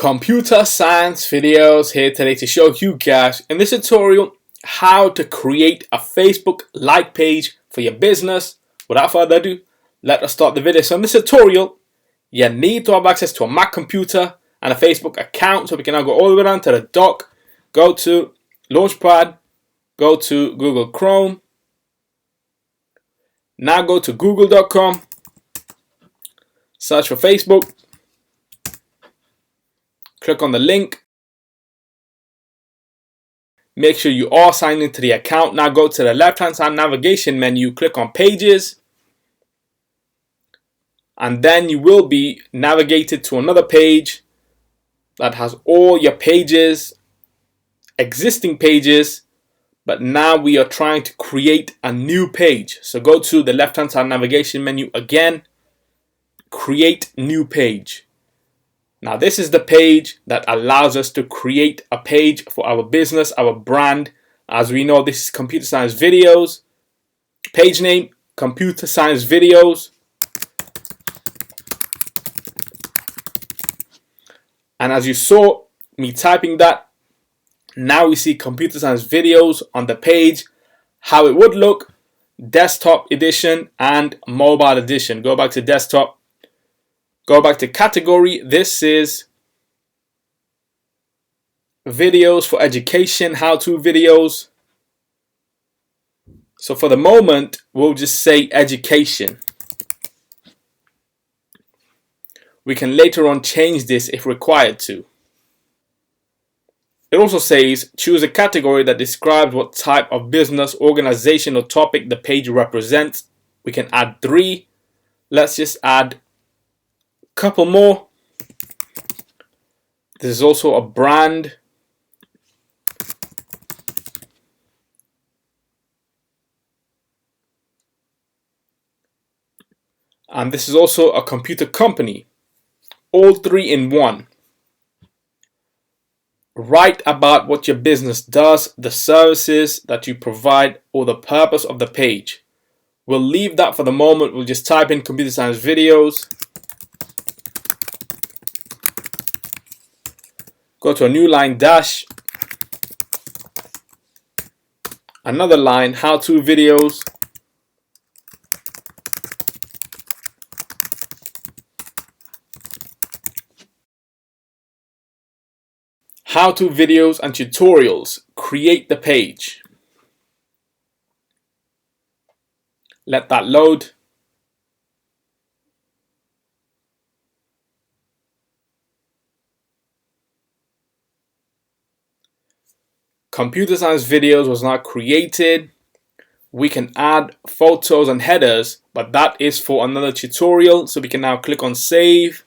Computer science videos here today to show you guys in this tutorial how to create a Facebook like page for your business. Without further ado, let us start the video. So in this tutorial, you need to have access to a Mac computer and a Facebook account. So we can now go all the way down to the dock, go to Launchpad, go to Google Chrome, now go to google.com, search for Facebook, click on the link, make sure you are signed into the account. Now go to the left hand side navigation menu, click on pages, and then you will be navigated to another page that has all your pages, existing pages, but now we are trying to create a new page. So go to the left hand side navigation menu again, create new page. Now this is the page that allows us to create a page for our business, our brand. As we know, this is Computer Science Videos. Page name, Computer Science Videos. And as you saw me typing that, now we see Computer Science Videos on the page, how it would look, desktop edition and mobile edition. Go back to desktop. Go back to category. This is videos for education, how-to videos. So for the moment, we'll just say education. We can later on change this if required to. It also says choose a category that describes what type of business, organization or topic the page represents. We can add 3. Let's just add couple more. This is also a brand. And this is also a computer company. All 3 in one. Write about what your business does, the services that you provide, or the purpose of the page. We'll leave that for the moment. We'll just type in Computer Science Videos. Go to a new line, dash, another line, how-to videos, how-to videos and tutorials. Create the page. Let that load. Computer Science Videos was not created. We can add photos and headers, but that is for another tutorial. So we can now click on save.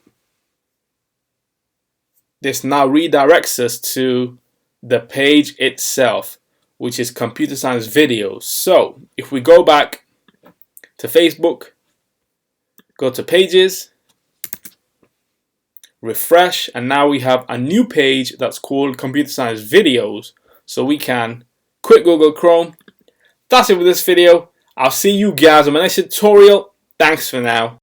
This now redirects us to the page itself, which is Computer Science Videos. So if we go back to Facebook, go to pages, refresh, and now we have a new page that's called Computer Science Videos. So we can quit Google Chrome. That's it with this video. I'll see you guys in my next tutorial. Thanks for now.